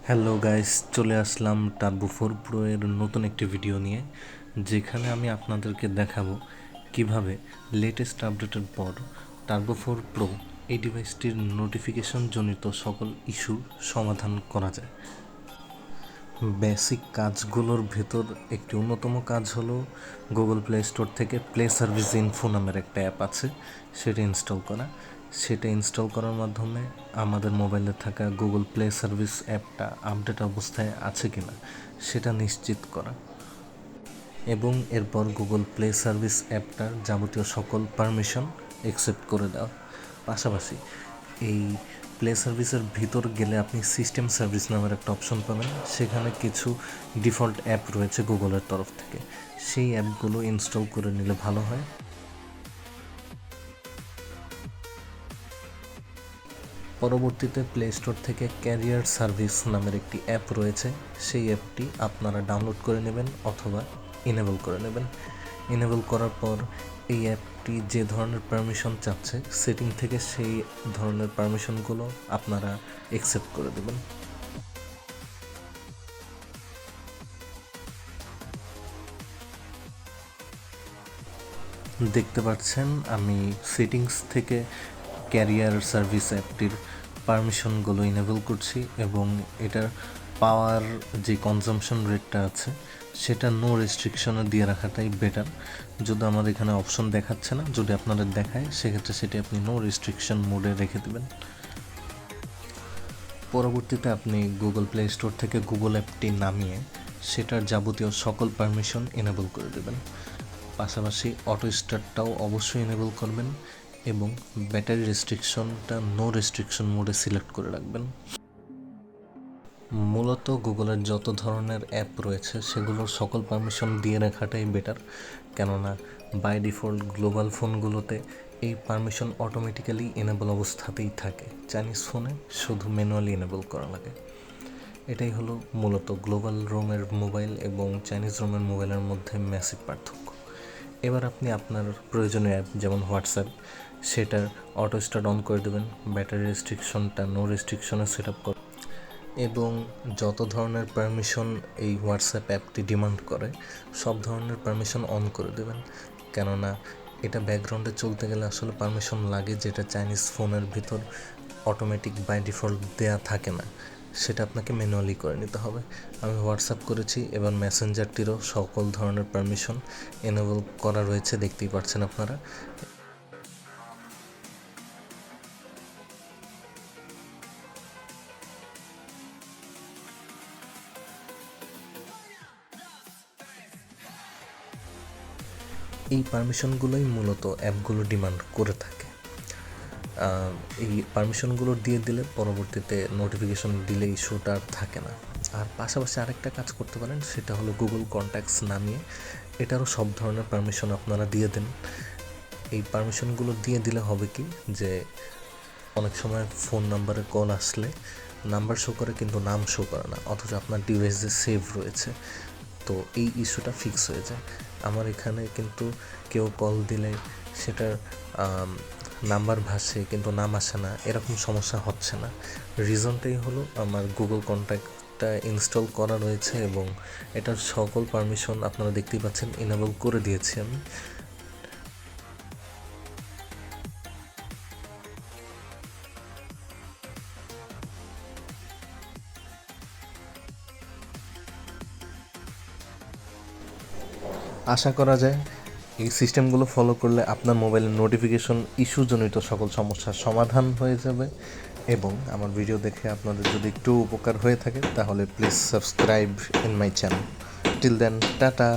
Hello guys, চলে আসলাম turbo 4 pro এর নতুন একটি ভিডিও নিয়ে, যেখানে আমি আপনাদেরকে দেখাবো কিভাবে লেটেস্ট আপডেটের পর টার্বো 4 প্রো এই ডিভাইসটির নোটিফিকেশন জনিত সকল ইস্যুর সমাধান করা যায়। বেসিক কাজগুলোর ভেতর একটি অন্যতম কাজ হলো গুগল প্লে স্টোর থেকে প্লে সার্ভিস ইনফো নামের একটা অ্যাপ আছে, সেটা ইনস্টল করা। সেটা ইনস্টল করার মাধ্যমে আমাদের মোবাইলে থাকা গুগল প্লে সার্ভিস অ্যাপটা আপডেট অবস্থায় আছে কিনা সেটা নিশ্চিত করা, এবং এরপর গুগল প্লে সার্ভিস অ্যাপটার যাবতীয় সকল পারমিশন অ্যাকসেপ্ট করে দেওয়া। পাশাপাশি এই প্লে সার্ভিসের ভিতর গেলে আপনি সিস্টেম সার্ভিস নামের একটা অপশন পাবেন। সেখানে কিছু ডিফল্ট অ্যাপ রয়েছে গুগলের তরফ থেকে, সেই অ্যাপগুলো ইনস্টল করে নিলে ভালো হয়। পরবর্তীতে প্লে স্টোর থেকে ক্যারিয়ার সার্ভিস নামের একটি অ্যাপ রয়েছে, সেই অ্যাপটি আপনারা ডাউনলোড করে নেবেন অথবা ইনেবল করে নেবেন। ইনেবল করার পর এই অ্যাপটি যে ধরনের পারমিশন চাচ্ছে সেটিং থেকে সেই ধরনের পারমিশনগুলো আপনারা অ্যাকসেপ্ট করে দেবেন। দেখতে পাচ্ছেন আমি সেটিংস থেকে ক্যারিয়ার সার্ভিস অ্যাপটির পারমিশনগুলো ইনেবল করছি, এবং এটার পাওয়ার যে কনজাম্পশন রেটটা আছে সেটা নো রেস্ট্রিকশনে দিয়ে রাখাটাই বেটার। যদি আমার এখানে অপশন দেখাচ্ছে না, যদি আপনাদের দেখায় সেক্ষেত্রে সেটি আপনি নো রেস্ট্রিকশন মোডে রেখে দেবেন। পরবর্তীতে আপনি গুগল প্লে স্টোর থেকে গুগল অ্যাপটি নামিয়ে সেটার যাবতীয় সকল পারমিশন এনেবল করে দেবেন। পাশাপাশি অটো স্টার্টটাও অবশ্যই এনেবল করবেন, এবং ব্যাটারি রেস্ট্রিকশনটা নো রেস্ট্রিকশন মোডে সিলেক্ট করে রাখবেন। মূলত গুগলের যত ধরনের অ্যাপ রয়েছে সেগুলোর সকল পারমিশন দিয়ে রাখাটাই বেটার, কেননা বাই ডিফল্ট গ্লোবাল ফোনগুলোতে এই পারমিশন অটোমেটিক্যালি এনেবল অবস্থাতেই থাকে। চাইনিজ ফোনে শুধু ম্যানুয়ালি এনেবল করা লাগে। এটাই হলো মূলত গ্লোবাল রোমের মোবাইল এবং চাইনিজ রোমের মোবাইলের মধ্যে ম্যাসিভ পার্থক্য। এবার আপনি আপনার প্রয়োজনীয় অ্যাপ যেমন হোয়াটসঅ্যাপ, সেটার অটো স্টার্ট অন করে দেবেন, ব্যাটারি রেস্ট্রিকশনটা নো রেস্ট্রিকশনে সেট আপ করে, এবং যত ধরনের পারমিশন এই হোয়াটসঅ্যাপ অ্যাপটি ডিমান্ড করে সব ধরনের পারমিশন অন করে দেবেন। কেননা এটা ব্যাকগ্রাউন্ডে চলতে গেলে আসলে পারমিশন লাগে, যেটা চাইনিজ ফোনের ভিতর অটোমেটিক বাই ডিফল্ট দেয়া থাকে না, সেটা আপনাকে ম্যানুয়ালি করে নিতে হবে। আমি হোয়াটসঅ্যাপ করেছি, এবার মেসেঞ্জারটিরও সকল ধরনের পারমিশন এনেবল করা রয়েছে, দেখতেই পাচ্ছেন আপনারা। এই পারমিশনগুলোই মূলত অ্যাপগুলো ডিমান্ড করে থাকে। এই পারমিশনগুলো দিয়ে দিলে পরবর্তীতে নোটিফিকেশন দিলে ইস্যুটা আর থাকে না। আর পাশাপাশি আরেকটা কাজ করতে পারেন, সেটা হলো গুগল কন্ট্যাক্টস নামিয়ে এটারও সব ধরনের পারমিশন আপনারা দিয়ে দেন। এই পারমিশনগুলো দিয়ে দিলে হবে কি, যে অনেক সময় ফোন নাম্বারে কল আসলে নাম্বার শো করে কিন্তু নাম শো করে না, অথচ আপনার ডিভাইসে সেভ রয়েছে। তো এই ইস্যুটা ফিক্স হয়ে যায়। আমার এখানে কিন্তু কেউ কল দিলে সেটার নাম্বার ভাসে কিন্তু নাম আসে না, এরকম সমস্যা হচ্ছে না। রিজনটাই হলো আমার গুগল কন্ট্যাক্টটা ইনস্টল করা রয়েছে, এবং এটার সকল পারমিশন আপনারা দেখতেই পাচ্ছেন এনেবল করে দিয়েছি আমি। আশা করা যায় এই সিস্টেমগুলো ফলো করলে আপনার মোবাইলের নোটিফিকেশন ইস্যুজনিত সকল সমস্যার সমাধান হয়ে যাবে। এবং আমার ভিডিও দেখে আপনাদের যদি একটু উপকার হয়ে থাকে তাহলে please subscribe in my channel. Till then, tata.